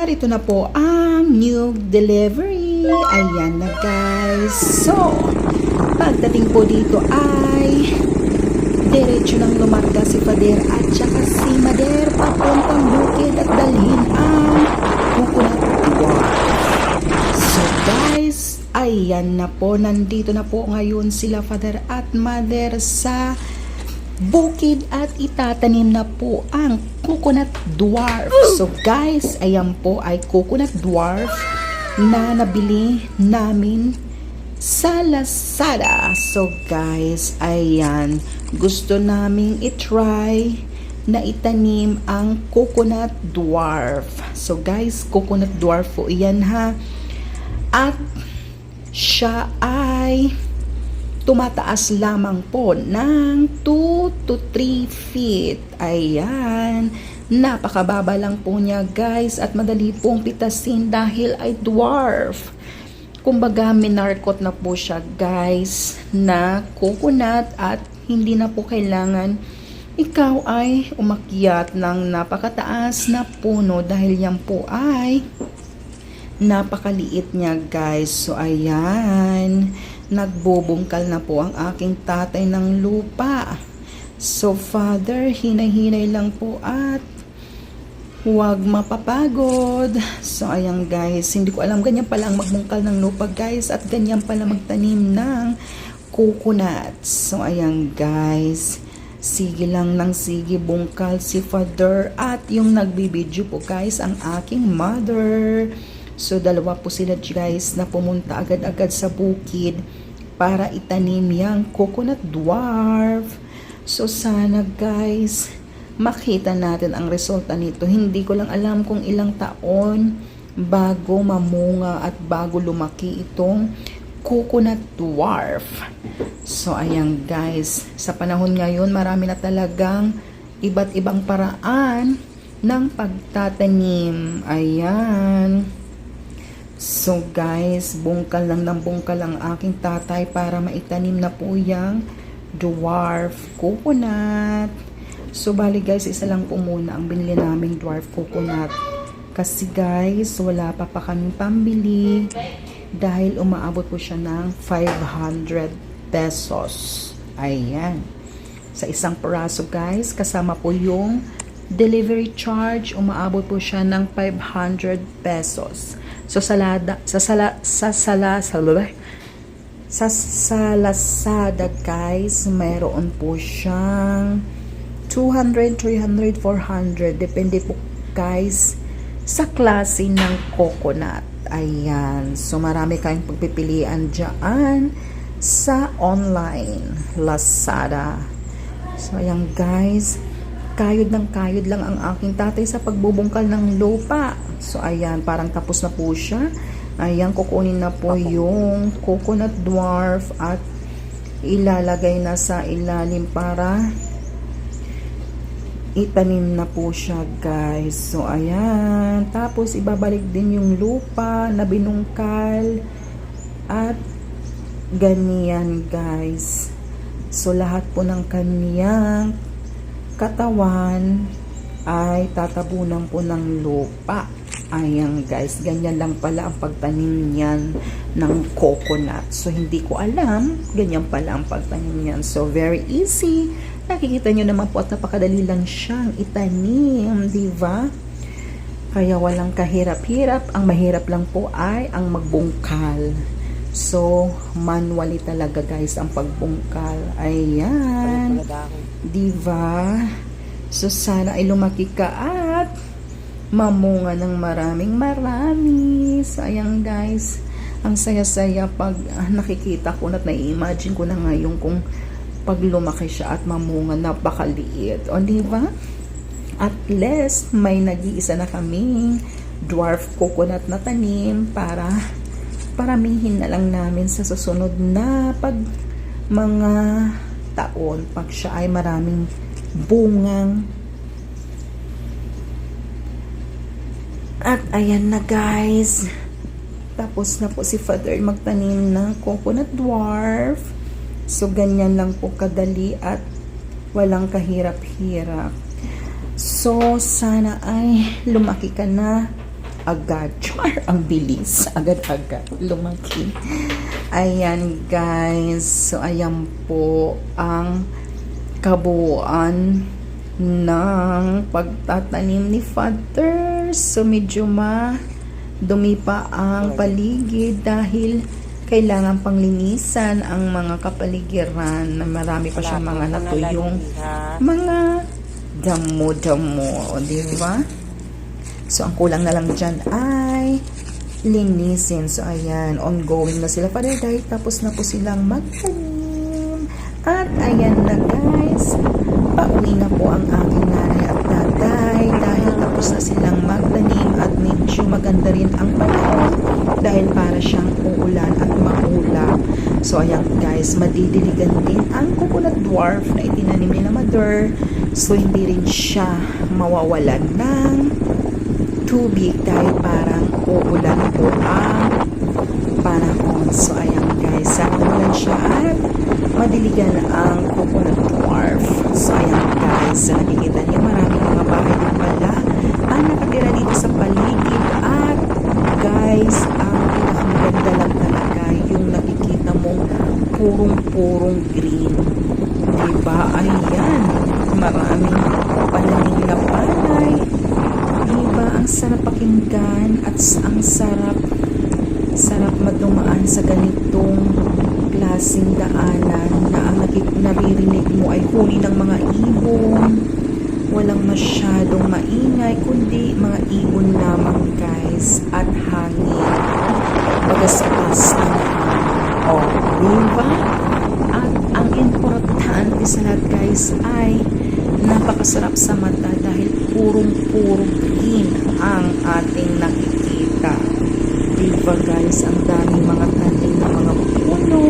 narito na po ang new delivery. Ayan na guys. So, pagdating po dito ay diretso nang lumarga si Father at saka si Mother papuntang bukid at dalhin ang coconut dwarf. So guys, ayan na po. Nandito na po ngayon sila Father at Mother sa bukid at itatanim na po ang coconut dwarf. So guys, ayan po ay coconut dwarf na nabili namin sa Lazada. So guys, ayan, gusto naming itry na itanim ang coconut dwarf. So guys, coconut dwarf po iyan ha. At siya ay tumataas lamang po ng 2 to 3 feet. Ayan. Napakababa lang po niya guys at madali pong pitasin dahil ay dwarf. Kumbaga minarkot na po siya guys na coconut at hindi na po kailangan ikaw ay umakyat ng napakataas na puno dahil yan po ay napakaliit niya guys. So ayan, nagbubungkal na po ang aking tatay ng lupa. So Father, hinay-hinay lang po at huwag mapapagod. So ayan guys, hindi ko alam ganyan pala ang magbungkal ng lupa guys at ganyan pala magtanim ng coconut. So ayan guys, sige lang ng sige bungkal si Father at yung nagbibideo po guys ang aking mother. So dalawa po sila guys na pumunta agad-agad sa bukid para itanim yung coconut dwarf. So sana guys makita natin ang resulta nito. Hindi ko lang alam kung ilang taon bago mamunga at bago lumaki itong coconut dwarf. So ayan guys, sa panahon ngayon marami na talagang iba't ibang paraan ng pagtatanim. Ayan. So guys, bungkal lang ng bungkal ang aking tatay para maitanim na po yung dwarf coconut. So bali guys, isa lang po muna ang binili naming dwarf coconut. Kasi guys, wala pa kaming pambili dahil umaabot po siya ng 500 pesos. Ayan. Sa isang peraso guys, kasama po yung delivery charge, umaabot po siya ng 500 pesos. So sa Lazada guys, mayroon po siyang 200, 300, 400. Depende po guys sa klase ng coconut. Ayan. So marami kayong pagpipilian dyan sa online Lazada. So ayan guys, kayod lang ang aking tatay sa pagbubungkal ng lupa. So ayan, parang tapos na po siya. Ayan, kukunin na po yung coconut dwarf at ilalagay na sa ilalim para itanim na po siya guys. So ayan, tapos ibabalik din yung lupa na binungkal at ganyan guys. So lahat po ng kaniyang katawan ay tatabunan po ng lupa. Ayan guys, ganyan lang pala ang pagtanim niyan ng coconut. So hindi ko alam, ganyan pala ang pagtanim niyan. So very easy. Nakikita nyo naman po at napakadali lang siyang itanim, diba? Kaya walang kahirap-hirap. Ang mahirap lang po ay ang magbungkal. So manually talaga guys ang pagbungkal. Ayan, diba? So sana ay lumaki ka at mamunga ng marami. So ayan guys, ang saya-saya pag nakikita ko at nai-imagine ko na ngayon kung pag lumaki siya at mamunga, napakaliit. O diba? At least may nag-iisa na kaming dwarf coconut na tanim para paramihin na lang namin sa susunod na pag mga taon, pag siya ay maraming bungang. At ayan na guys, tapos na po si Father magtanim ng coconut dwarf. So ganyan lang po kadali at walang kahirap-hirap. So sana ay lumaki ka na agad-agad. Char, ang bilis. Agad-agad. Lumaki. Ayan guys. So ayan po ang kabuuan ng pagtatanim ni Father. So medyo dumi pa ang paligid dahil kailangan panglinisan ang mga kapaligiran na marami pa siyang mga natuyong mga damo-damo, di ba? So ang kulang na lang dyan ay linisin. So ayan, ongoing na sila Father dahil tapos na po silang magtanim. At ayan na guys, pauwi na po ang aking nanay at tatay dahil tapos na silang magtanim at medyo maganda rin ang panahon dahil para siyang uulan at maulap. So ayan guys, madidiligan din ang coconut dwarf na itinanim nila Mother. So hindi rin siya mawawalan ng tubig dahil parang uulan po ang panahon. So ayan guys, sana naman siya at madiligan ang coconut dwarf. So ayan guys, so nakikita niyo maraming mga bahay din pala ang nakatira dito sa paligid. At guys, ang pinakamaganda lang talaga yung nakikita mong purong-purong green, diba? Ayan, maraming pananim na palay, diba? Ang sarap pakinggan at ang sarap madumaan sa ganitong klaseng daanan na ang naririnig mo ay huni ng mga ibon. Walang masyadong maingay kundi mga ibon lamang guys at hangin pagaspas ng hangin. O, diba? At ang importante sa lahat guys ay napakasarap sa mata dahil purong-puro green ang ating nakikita. Diba guys, ang daming mga tanim na mga puno.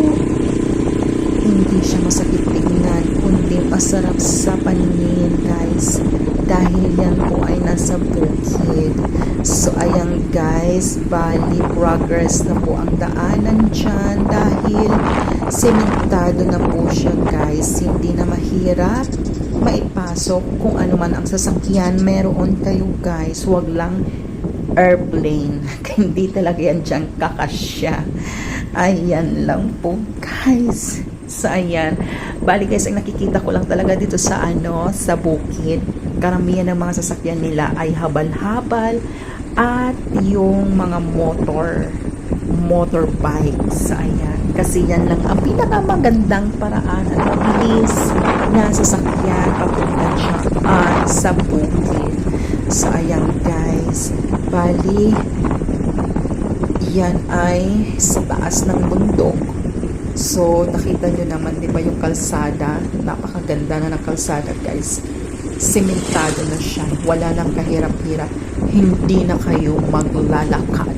Hindi siya masakit tignan kundi masarap sa paningin guys dahil yan po ay nasa bukid. So ayan guys, bali progress na po ang daanan dyan dahil sementado na po siya guys. Hindi na mahirap maipasok kung ano man ang sasakyan meron kayo guys. Huwag lang airplane. Hindi talaga yan dyan kakasya. Ayan lang po guys. So ayan, bali guys, ang nakikita ko lang talaga dito sa sa bukid, karamihan ng mga sasakyan nila ay habal-habal at yung mga motorbikes. Ayan, kasi yan lang ang pinakamagandang paraan at mabilis na sasakyan papunta siya sa bukid. So ayan guys, bali yan ay sa taas ng bundok. So nakita nyo naman, di ba, yung kalsada, napakaganda na ng kalsada guys. Sementado na siya, wala nang kahirap-hirap, hindi na kayo maglalakad,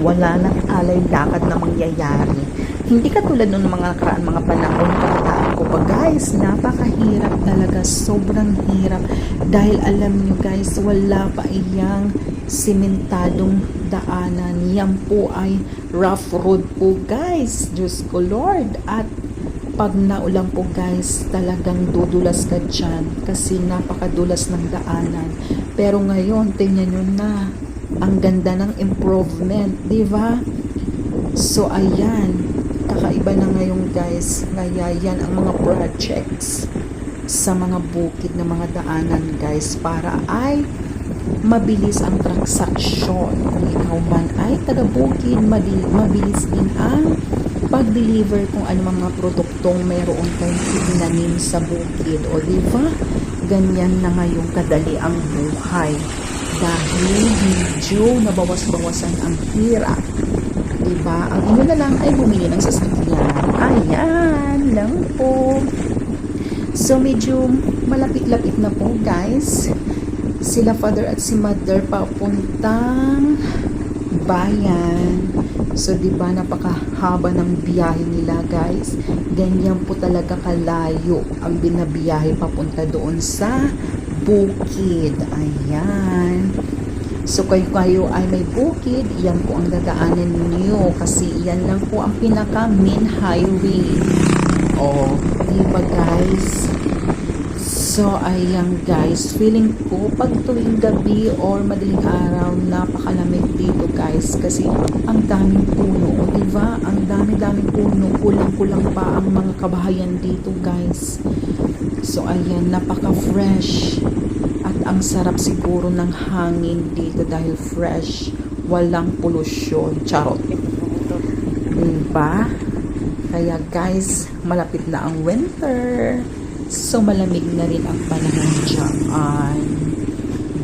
wala nang alay-lakad na mangyayari. Hindi katulad nung mga nakaraan mga panahon, kabataan ko pa guys, napakahirap talaga, sobrang hirap dahil alam nyo guys, wala pa iyang sementadong daanan. Yan po ay rough road po guys, Diyos ko Lord. At pag naulan po guys, talagang dudulas ka dyan kasi napakadulas ng daanan. Pero ngayon, tingnan nyo na, ang ganda ng improvement, di ba? So ayan, kakaiba na ngayon guys. Kaya yan ang mga projects sa mga bukid na mga daanan guys, para ay mabilis ang transaksyon. Kung ikaw man ay taga-bukid, mabilis din ang pag-deliver kung ano mga produktong mayroon kayong itinanim sa bukid. O diba, ganyan na ngayong kadali ang buhay dahil medyo nabawas-bawasan ang hirap. Diba, ang inyo na lang ay bumili ng sasakyan. Ayan lang po. So medyo malapit-lapit na po guys sila Father at si Mother papuntang bayan. So diba, napakahaba ng biyahe nila guys. Ganyan po talaga kalayo ang binabiyahe papunta doon sa bukid. Ayan. So kayo ay may bukid, yan po ang dadaanan niyo kasi yan lang po ang pinaka main highway. Oh, diba guys? So, ayan guys, feeling ko pag tuwing gabi or madaling araw, napakalamig dito guys kasi ang daming puno, diba? Ang dami-daming puno, kulang-kulang pa ang mga kabahayan dito guys. So, ayan, napaka-fresh at ang sarap siguro ng hangin dito dahil fresh, walang polusyon, charot. Diba? Kaya guys, malapit na ang winter. So, malamig na rin ang panahon dyan.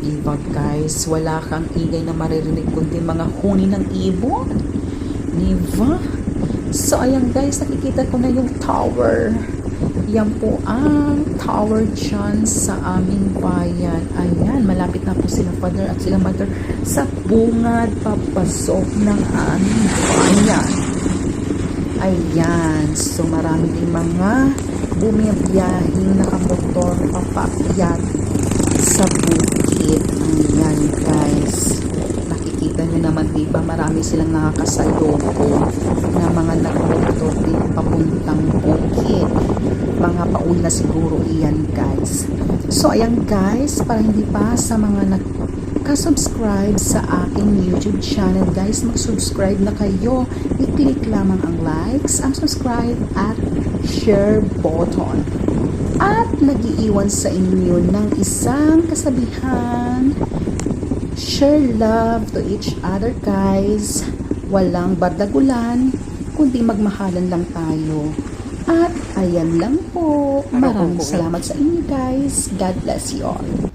Diba guys? Wala kang ingay na maririnig kundi mga huni ng ibon. Diba? So, ayan guys, nakikita ko na yung tower. Yan po ang tower dyan sa aming bayan. Ayan, malapit na po sila father at sila mother sa bungad papasok ng aming bayan. Ayan, so marami din mga bumibiyahing nakamotor papaakyat sa bukid. Ayan guys, nakikita nyo naman diba marami silang nakakasalubong na mga nakamotor din papuntang bukid. Mga paul na siguro iyan guys. So ayan guys, para hindi pa sa mga nagka-subscribe sa aking YouTube channel guys, mag-subscribe na kayo. I-click lamang ang likes, ang subscribe at share button. At nag-iiwan sa inyo ng isang kasabihan, share love to each other guys. Walang bardagulan, kundi magmahalan lang tayo. At ayan lang po. Maraming salamat sa inyo guys. God bless you all.